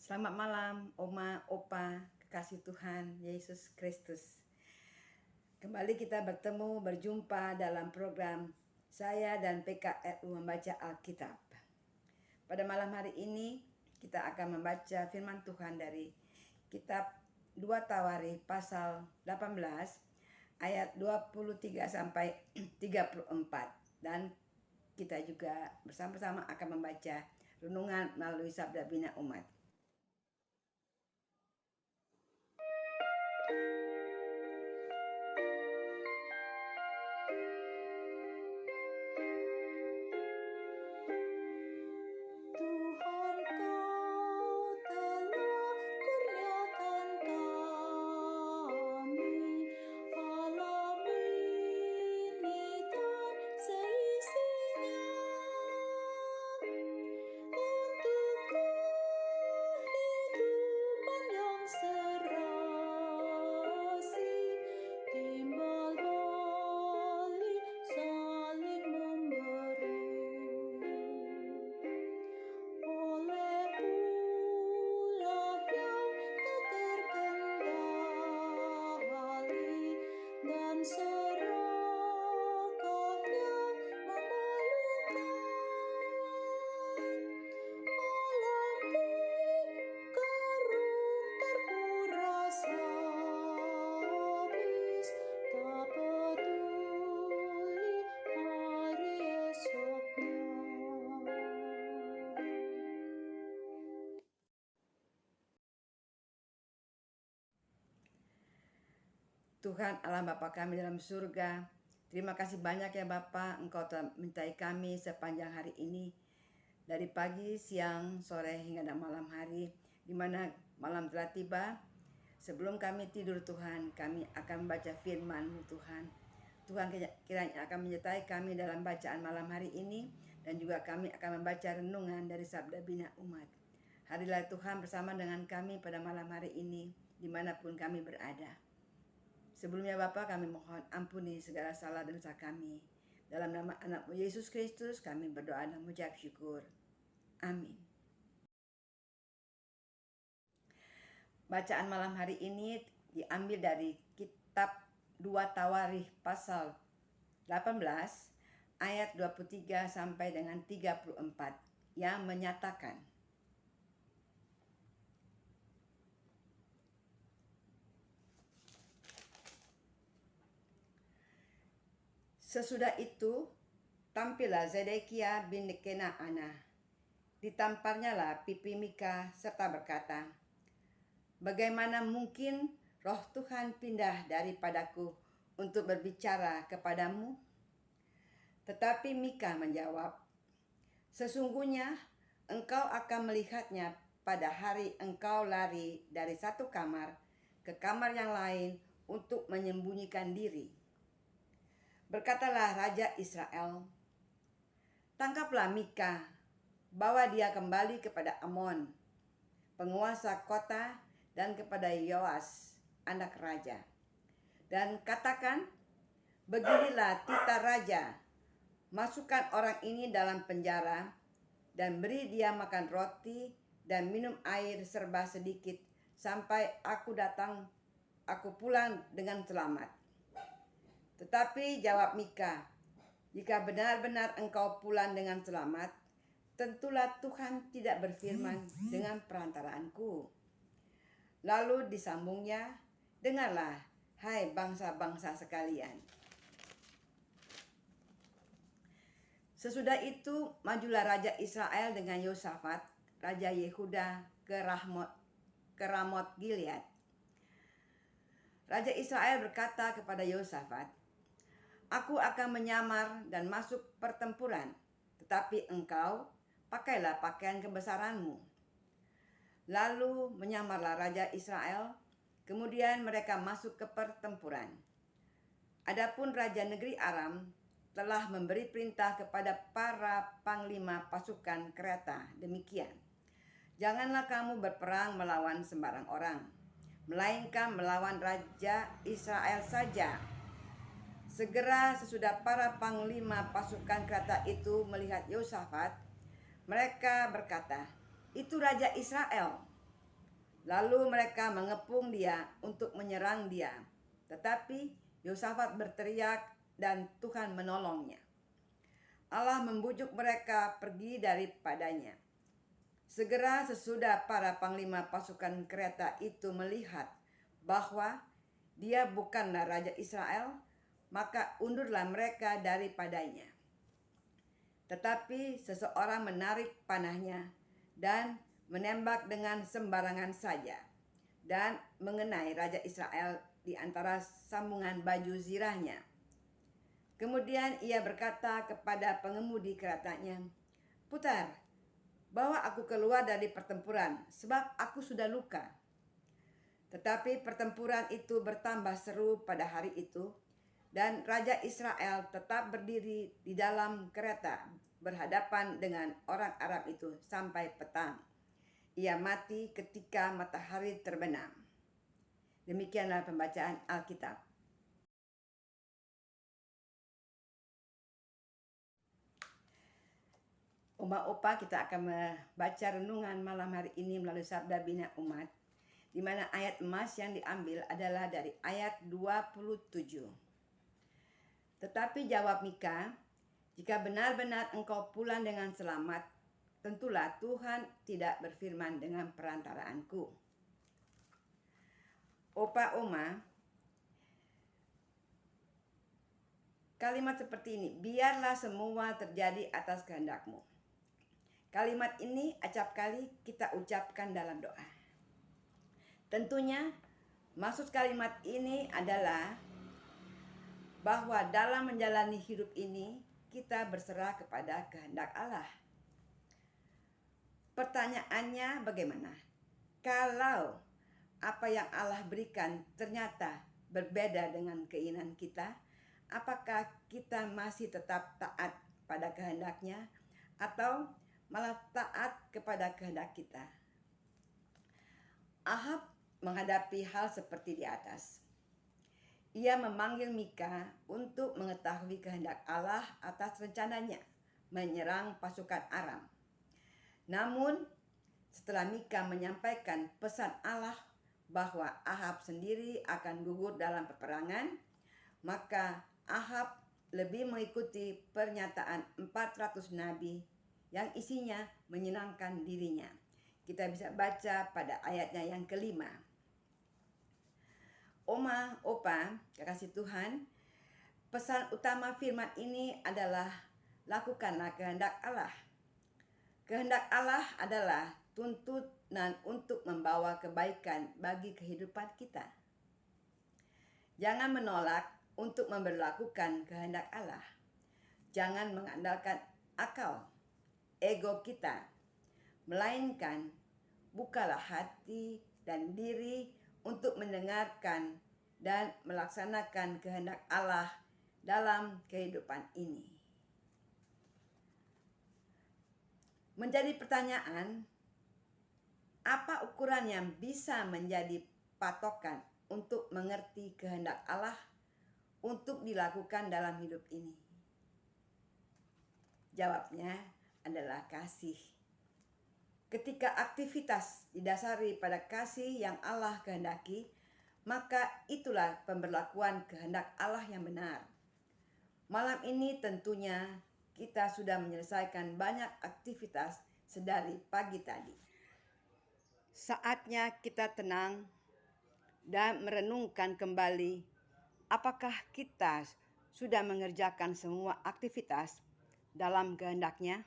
Selamat malam, Oma, Opa, kekasih Tuhan Yesus Kristus. Kembali kita berjumpa dalam program saya dan PKRU membaca Alkitab. Pada malam hari ini kita akan membaca firman Tuhan dari kitab 2 Tawarikh pasal 18 ayat 23 sampai 34, dan kita juga bersama-sama akan membaca renungan melalui Sabda Bina Umat. Tuhan Allah Bapa kami dalam surga, terima kasih banyak ya Bapa, Engkau telah mencintai kami sepanjang hari ini, dari pagi, siang, sore hingga malam hari, di mana malam telah tiba. Sebelum kami tidur Tuhan, kami akan membaca firman-Mu Tuhan. Tuhan kiranya akan menyertai kami dalam bacaan malam hari ini, dan juga kami akan membaca renungan dari Sabda Bina Umat. Hadilah Tuhan bersama dengan kami pada malam hari ini, dimanapun kami berada. Sebelumnya Bapa, kami mohon ampuni segala salah dan dosa kami. Dalam nama anak-Mu Yesus Kristus kami berdoa dan mengucap syukur. Amin. Bacaan malam hari ini diambil dari kitab 2 Tawarikh pasal 18 ayat 23 sampai dengan 34 yang menyatakan, sesudah itu tampillah Zedekiah bin Kenaanah. Ditamparnyalah pipi Mika serta berkata, bagaimana mungkin roh Tuhan pindah daripadaku untuk berbicara kepadamu? Tetapi Mika menjawab, sesungguhnya engkau akan melihatnya pada hari engkau lari dari satu kamar ke kamar yang lain untuk menyembunyikan diri. Berkatalah Raja Israel, tangkaplah Mika, bawa dia kembali kepada Amon, penguasa kota, dan kepada Yoas, anak raja. Dan katakan, beginilah titah raja, masukkan orang ini dalam penjara, dan beri dia makan roti dan minum air serba sedikit, sampai aku pulang dengan selamat. Tetapi jawab Mika, jika benar-benar engkau pulang dengan selamat, tentulah Tuhan tidak berfirman dengan perantaraanku. Lalu disambungnya, dengarlah, hai bangsa-bangsa sekalian. Sesudah itu majulah Raja Israel dengan Yosafat, Raja Yehuda ke Ramot Gilead. Raja Israel berkata kepada Yosafat, aku akan menyamar dan masuk pertempuran, tetapi engkau pakailah pakaian kebesaranmu. Lalu menyamarlah Raja Israel, kemudian mereka masuk ke pertempuran. Adapun Raja negeri Aram telah memberi perintah kepada para panglima pasukan kereta demikian, janganlah kamu berperang melawan sembarang orang, melainkan melawan Raja Israel saja. Segera sesudah para panglima pasukan kereta itu melihat Yosafat, mereka berkata, itu Raja Israel. Lalu mereka mengepung dia untuk menyerang dia. Tetapi Yosafat berteriak dan Tuhan menolongnya. Allah membujuk mereka pergi daripadanya. Segera sesudah para panglima pasukan kereta itu melihat bahwa dia bukanlah Raja Israel, maka undurlah mereka daripadanya. Tetapi seseorang menarik panahnya dan menembak dengan sembarangan saja dan mengenai Raja Israel di antara sambungan baju zirahnya. Kemudian ia berkata kepada pengemudi keretanya, "Putar, bawa aku keluar dari pertempuran, sebab aku sudah luka." Tetapi pertempuran itu bertambah seru pada hari itu, dan Raja Israel tetap berdiri di dalam kereta berhadapan dengan orang Arab itu sampai petang. Ia mati ketika matahari terbenam. Demikianlah pembacaan Alkitab. Oma Opa, kita akan membaca renungan malam hari ini melalui Sabda Bina Umat, di mana ayat emas yang diambil adalah dari ayat 27. Tetapi jawab Mika, "Jika benar-benar engkau pulang dengan selamat, tentulah Tuhan tidak berfirman dengan perantaraanku." Opa, Oma, kalimat seperti ini, "Biarlah semua terjadi atas kehendakmu." Kalimat ini acap kali kita ucapkan dalam doa. Tentunya maksud kalimat ini adalah bahwa dalam menjalani hidup ini kita berserah kepada kehendak Allah. Pertanyaannya bagaimana? Kalau apa yang Allah berikan ternyata berbeda dengan keinginan kita, apakah kita masih tetap taat pada kehendaknya atau malah taat kepada kehendak kita? Ahab menghadapi hal seperti di atas. Ia memanggil Mika untuk mengetahui kehendak Allah atas rencananya menyerang pasukan Aram. Namun setelah Mika menyampaikan pesan Allah bahwa Ahab sendiri akan gugur dalam peperangan, maka Ahab lebih mengikuti pernyataan 400 nabi yang isinya menyenangkan dirinya. Kita bisa baca pada ayatnya yang kelima. Oma, Opa, kekasih Tuhan, pesan utama firman ini adalah lakukanlah kehendak Allah. Kehendak Allah adalah tuntunan untuk membawa kebaikan bagi kehidupan kita. Jangan menolak untuk memberlakukan kehendak Allah. Jangan mengandalkan akal, ego kita, melainkan bukalah hati dan diri untuk mendengarkan dan melaksanakan kehendak Allah dalam kehidupan ini. Menjadi pertanyaan, apa ukuran yang bisa menjadi patokan untuk mengerti kehendak Allah untuk dilakukan dalam hidup ini? Jawabnya adalah kasih. Ketika aktivitas didasari pada kasih yang Allah kehendaki, maka itulah pemberlakuan kehendak Allah yang benar. Malam ini tentunya kita sudah menyelesaikan banyak aktivitas sedari pagi tadi. Saatnya kita tenang dan merenungkan kembali apakah kita sudah mengerjakan semua aktivitas dalam kehendaknya.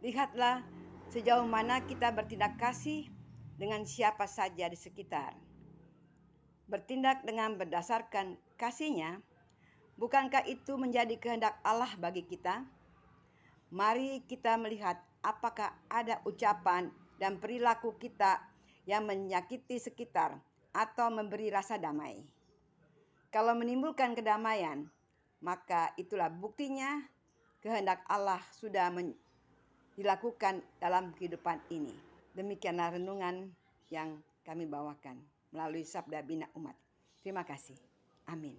Lihatlah sejauh mana kita bertindak kasih dengan siapa saja di sekitar. Bertindak dengan berdasarkan kasihnya, bukankah itu menjadi kehendak Allah bagi kita? Mari kita melihat apakah ada ucapan dan perilaku kita yang menyakiti sekitar atau memberi rasa damai. Kalau menimbulkan kedamaian, maka itulah buktinya kehendak Allah sudah dilakukan dalam kehidupan ini. Demikianlah renungan yang kami bawakan melalui Sabda Bina Umat. Terima kasih. Amin.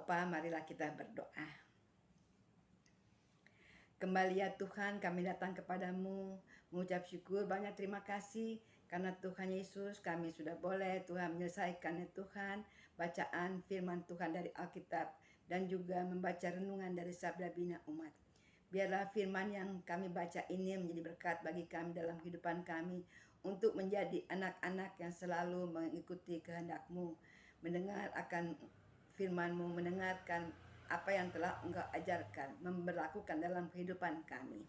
Opa, marilah kita berdoa. Kembali ya Tuhan, kami datang kepadamu mengucap syukur, banyak terima kasih karena Tuhan Yesus kami sudah boleh Tuhan menyelesaikan ya Tuhan bacaan firman Tuhan dari Alkitab dan juga membaca renungan dari Sabda Bina Umat. Biarlah firman yang kami baca ini menjadi berkat bagi kami dalam kehidupan kami untuk menjadi anak-anak yang selalu mengikuti kehendak-Mu, mendengar akan firman-Mu, mendengarkan apa yang telah Engkau ajarkan, memberlakukan dalam kehidupan kami.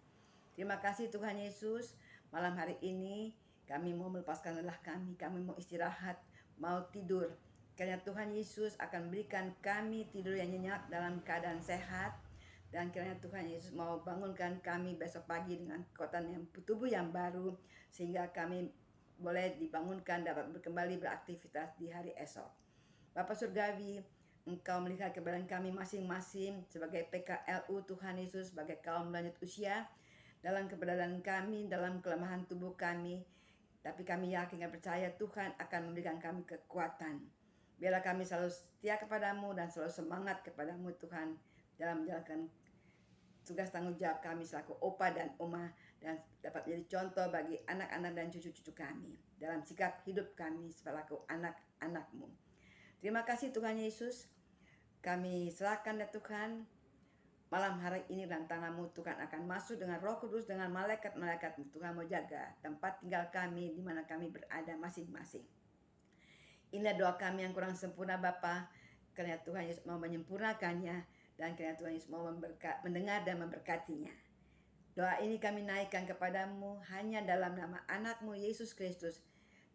Terima kasih Tuhan Yesus, malam hari ini kami mau melepaskan lelah kami mau istirahat, mau tidur. Karena Tuhan Yesus akan berikan kami tidur yang nyenyak dalam keadaan sehat. Dan kiranya Tuhan Yesus mau bangunkan kami besok pagi dengan kekuatan yang tubuh yang baru, sehingga kami boleh dibangunkan dapat kembali beraktivitas di hari esok. Bapa Surgawi, Engkau melihat keberadaan kami masing-masing sebagai PKLU Tuhan Yesus, sebagai kaum lanjut usia, dalam keberadaan kami, dalam kelemahan tubuh kami. Tapi kami yakin dan percaya Tuhan akan memberikan kami kekuatan. Biarlah kami selalu setia kepadamu dan selalu semangat kepadamu Tuhan dalam menjalankan tugas tanggung jawab kami selaku opa dan oma, dan dapat menjadi contoh bagi anak-anak dan cucu-cucu kami dalam sikap hidup kami selaku anak-anak-Mu. Terima kasih Tuhan Yesus. Kami serahkan ya Tuhan malam hari ini dalam tangan-Mu. Tuhan akan masuk dengan Roh Kudus, dengan malaikat-malaikat Tuhan mau jaga tempat tinggal kami di mana kami berada masing-masing. Inilah doa kami yang kurang sempurna Bapa, karena Tuhan Yesus mau menyempurnakannya dan karena Tuhan Yesus mau mendengar dan memberkatinya. Doa ini kami naikkan kepadamu hanya dalam nama anak-Mu Yesus Kristus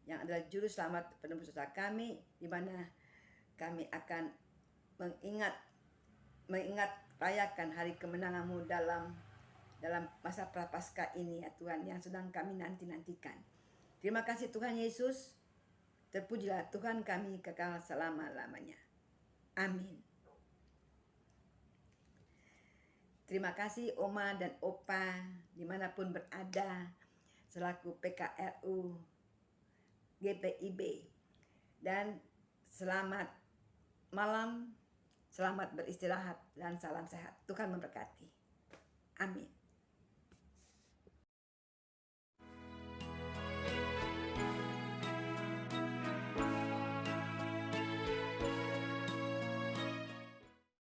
yang adalah juru selamat penebus dosa kami, di mana kami akan mengingat rayakan hari kemenangan-Mu dalam masa prapaskah ini ya Tuhan, yang sedang kami nantikan. Terima kasih Tuhan Yesus. Terpujilah Tuhan kami kekal selama-lamanya. Amin. Terima kasih Oma dan Opa dimanapun berada selaku PKLU GPIB, dan selamat malam, selamat beristirahat, dan salam sehat. Tuhan memberkati. Amin.